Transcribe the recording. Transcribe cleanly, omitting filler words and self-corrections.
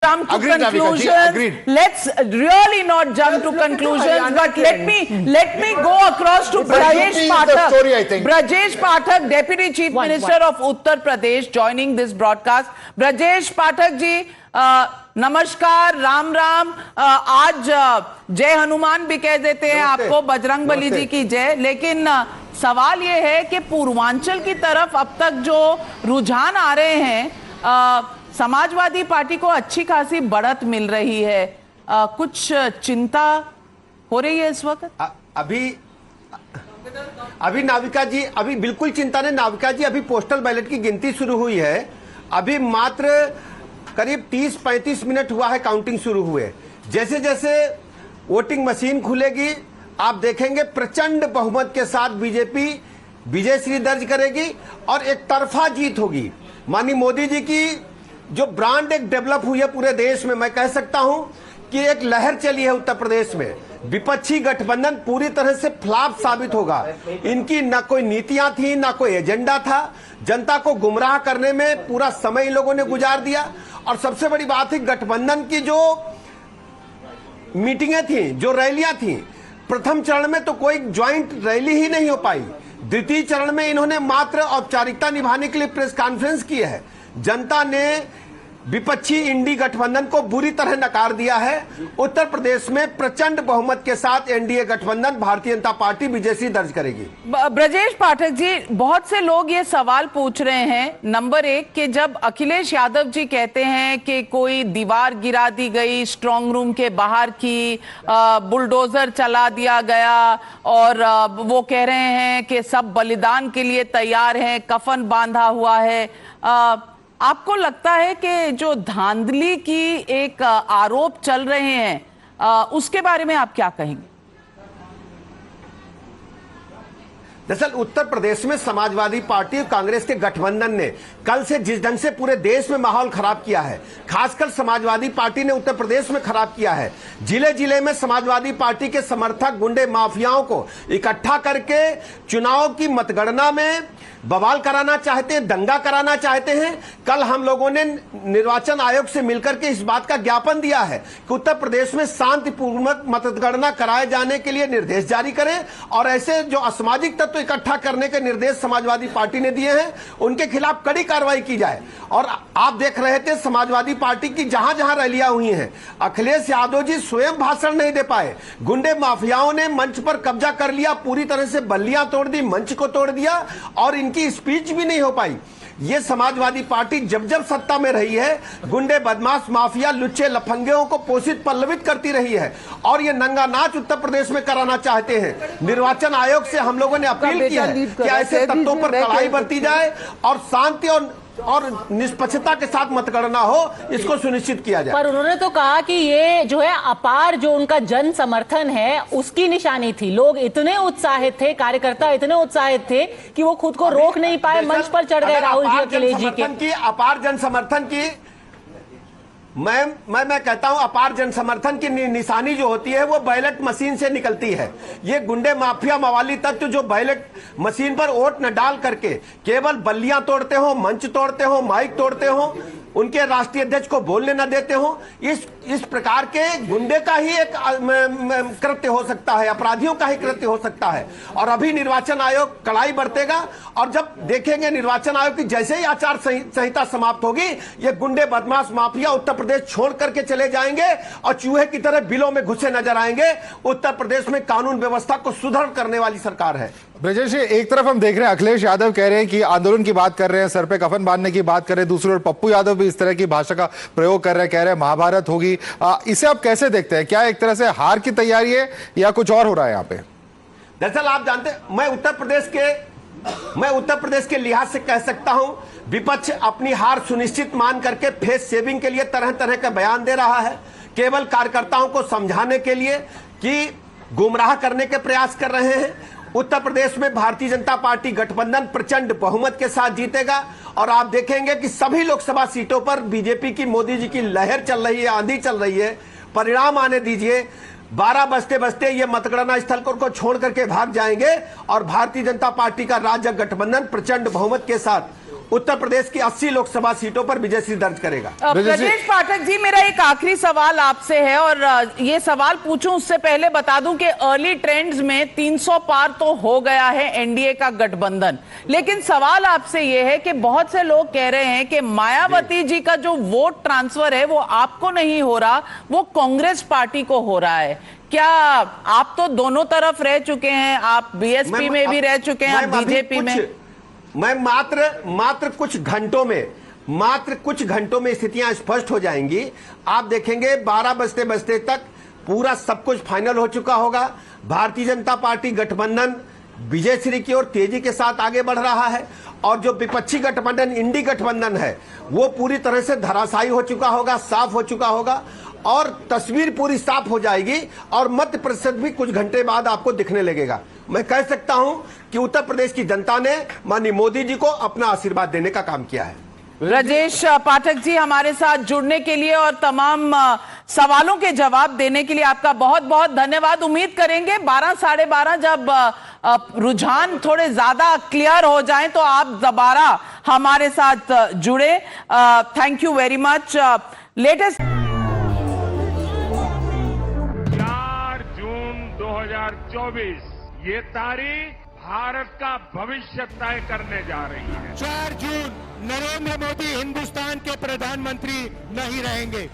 jump to conclusions. Let's really not jump to conclusions, but let me go across to Brajesh Pathak. Brajesh Pathak, Deputy Chief Minister of Uttar Pradesh, joining this broadcast. Brajesh Pathak जी, नमस्कार, राम राम। आज जय हनुमान भी कह देते हैं आपको, बजरंग बली जी की जय। लेकिन सवाल ये है कि पूर्वांचल की तरफ अब तक जो रुझान आ रहे हैं, समाजवादी पार्टी को अच्छी खासी बढ़त मिल रही है, कुछ चिंता हो रही है इस वक्त? अभी नाविका जी, अभी बिल्कुल चिंता नहीं नाविका जी। अभी पोस्टल बैलेट की गिनती शुरू हुई है। अभी मात्र करीब 30-35 मिनट हुआ है काउंटिंग शुरू हुए। जैसे जैसे वोटिंग मशीन खुलेगी, आप देखेंगे प्रचंड बहुमत के साथ बीजेपी विजयश्री दर्ज करेगी और एक तरफा जीत होगी। माननीय मोदी जी की जो ब्रांड एक डेवलप हुई है पूरे देश में, मैं कह सकता हूं कि एक लहर चली है उत्तर प्रदेश में। विपक्षी गठबंधन पूरी तरह से फ्लॉप साबित होगा। इनकी ना कोई नीतियां थी, ना कोई एजेंडा था। जनता को गुमराह करने में पूरा समय इन लोगों ने गुजार दिया। और सबसे बड़ी बात है, गठबंधन की जो मीटिंगें थी, जो रैलियां थी, प्रथम चरण में तो कोई ज्वाइंट रैली ही नहीं हो पाई। द्वितीय चरण में इन्होंने मात्र औपचारिकता निभाने के लिए प्रेस कॉन्फ्रेंस की है। जनता ने विपक्षी इंडी गठबंधन को बुरी तरह नकार दिया है। उत्तर प्रदेश में प्रचंड बहुमत के साथ एनडीए गठबंधन भारतीय जनता पार्टी विजयश्री दर्ज करेगी। ब्रजेश पाठक जी, बहुत से लोग ये सवाल पूछ रहे हैं, नंबर एक, कि जब अखिलेश यादव जी कहते हैं कि कोई दीवार गिरा दी गई स्ट्रांग रूम के बाहर की, बुलडोजर चला दिया गया, और वो कह रहे हैं कि सब बलिदान के लिए तैयार हैं, कफन बांधा हुआ है, आपको लगता है कि जो धांधली की एक आरोप चल रहे हैं, उसके बारे में आप क्या कहेंगे? दरअसल उत्तर प्रदेश में समाजवादी पार्टी और कांग्रेस के गठबंधन ने कल से जिस ढंग से पूरे देश में माहौल खराब किया है, खासकर समाजवादी पार्टी ने उत्तर प्रदेश में खराब किया है। जिले जिले में समाजवादी पार्टी के समर्थक गुंडे माफियाओं को इकट्ठा करके चुनाव की मतगणना में बवाल कराना चाहते हैं, दंगा कराना चाहते हैं। कल हम लोगों ने निर्वाचन आयोग से मिलकर के इस बात का ज्ञापन दिया है कि उत्तर प्रदेश में शांतिपूर्ण मतगणना कराए जाने के लिए निर्देश जारी करें, और ऐसे जो असामाजिक तत्व इकट्ठा करने के निर्देश समाजवादी पार्टी ने दिए हैं, उनके खिलाफ कड़ी कार्रवाई की जाए। और आप देख रहे थे समाजवादी पार्टी की जहां जहां रैलियां हुई हैं, अखिलेश यादव जी स्वयं भाषण नहीं दे पाए। गुंडे माफियाओं ने मंच पर कब्जा कर लिया, पूरी तरह से बल्लियां तोड़ दी, मंच को तोड़ दिया, और इनकी स्पीच भी नहीं हो पाई। ये समाजवादी पार्टी जब जब सत्ता में रही है, गुंडे बदमाश माफिया लुच्चे लफंगेओं को पोषित पल्लवित करती रही है, और ये नंगा नाच उत्तर प्रदेश में कराना चाहते हैं। निर्वाचन आयोग से हम लोगों ने अपील की है कि ऐसे तत्वों पर कड़ाई बरती जाए और शांति और निष्पक्षता के साथ मतगणना हो, इसको सुनिश्चित किया जाए। पर उन्होंने तो कहा कि ये जो है अपार जो उनका जन समर्थन है उसकी निशानी थी। लोग इतने उत्साहित थे, कार्यकर्ता इतने उत्साहित थे कि वो खुद को रोक नहीं पाए, मंच पर चढ़ गए राहुल जी अखिलेश जी के। अपार जन समर्थन की मैं कहता हूं, अपार जन समर्थन की निशानी जो होती है वो बैलेट मशीन से निकलती है। ये गुंडे माफिया मवाली तत्व जो बैलेट मशीन पर वोट न डाल करके केवल बल्लियां तोड़ते हो, मंच तोड़ते हो, माइक तोड़ते हो, उनके राष्ट्रीय अध्यक्ष को बोलने न देते हो, इस प्रकार के गुंडे का ही एक कृत्य हो सकता है, अपराधियों का ही कृत्य हो सकता है। और अभी निर्वाचन आयोग कड़ाई बरतेगा, और जब देखेंगे निर्वाचन आयोग की जैसे ही आचार संहिता समाप्त होगी, ये गुंडे बदमाश माफिया उत्तर प्रदेश छोड़ करके चले जाएंगे और चूहे की तरह बिलों में घुसे नजर आएंगे। उत्तर प्रदेश में कानून व्यवस्था को सुदृढ़ करने वाली सरकार है। ब्रजेश, एक तरफ हम देख रहे हैं अखिलेश यादव कह रहे हैं कि आंदोलन की बात कर रहे हैं, सर पे कफन बांधने की बात कर रहे हैं, दूसरी ओर पप्पू यादव भी इस तरह की भाषा का प्रयोग कर रहे हैं, कह रहे हैं महाभारत होगी। इसे आप कैसे देखते हैं? क्या एक तरह से हार की तैयारी है या कुछ और हो रहा है यहाँ पे? दरअसल आप जानते हैं, मैं उत्तर प्रदेश के लिहाज से कह सकता हूं, विपक्ष अपनी हार सुनिश्चित मान करके फेस सेविंग के लिए तरह तरह का बयान दे रहा है, केवल कार्यकर्ताओं को समझाने के लिए कि गुमराह करने के प्रयास कर रहे हैं। उत्तर प्रदेश में भारतीय जनता पार्टी गठबंधन प्रचंड बहुमत के साथ जीतेगा, और आप देखेंगे कि सभी लोकसभा सीटों पर बीजेपी की, मोदी जी की लहर चल रही है, आंधी चल रही है। परिणाम आने दीजिए, 12 बजते बजते ये मतगणना स्थल को छोड़ करके भाग जाएंगे, और भारतीय जनता पार्टी का राज्य गठबंधन प्रचंड बहुमत के साथ उत्तर प्रदेश की 80 लोकसभा सीटों पर विजयश्री दर्ज करेगा। ब्रजेश पाठक जी, मेरा एक आखिरी सवाल आपसे है, और ये सवाल पूछूं उससे पहले बता दूं कि अर्ली ट्रेंड्स में 300 पार तो हो गया है एनडीए का गठबंधन, लेकिन सवाल आपसे ये है कि बहुत से लोग कह रहे हैं कि मायावती जी का जो वोट ट्रांसफर है वो आपको नहीं हो रहा, वो कांग्रेस पार्टी को हो रहा है। क्या आप तो दोनों तरफ रह चुके हैं, आप बीएसपी में भी रह चुके हैं, आप बीजेपी में। मैं मात्र कुछ घंटों में स्थितियां स्पष्ट हो जाएंगी। आप देखेंगे 12 बजते बजते तक पूरा सब कुछ फाइनल हो चुका होगा। भारतीय जनता पार्टी गठबंधन विजयश्री की ओर तेजी के साथ आगे बढ़ रहा है, और जो विपक्षी गठबंधन इंडी गठबंधन है वो पूरी तरह से धराशायी हो चुका होगा, साफ हो चुका होगा, और तस्वीर पूरी साफ हो जाएगी, और मध्य प्रतिशत भी कुछ घंटे बाद आपको दिखने लगेगा। मैं कह सकता हूं कि उत्तर प्रदेश की जनता ने माननीय मोदी जी को अपना आशीर्वाद देने का काम किया है। ब्रजेश पाठक जी, हमारे साथ जुड़ने के लिए और तमाम सवालों के जवाब देने के लिए आपका बहुत बहुत धन्यवाद। उम्मीद करेंगे 12 साढ़े 12 जब रुझान थोड़े ज्यादा क्लियर हो जाएं तो आप दोबारा हमारे साथ जुड़े। Thank you very much. Latest 4 जून 2024 ये तारीख भारत का भविष्य तय करने जा रही है। 4 जून नरेंद्र मोदी हिंदुस्तान के प्रधानमंत्री नहीं रहेंगे।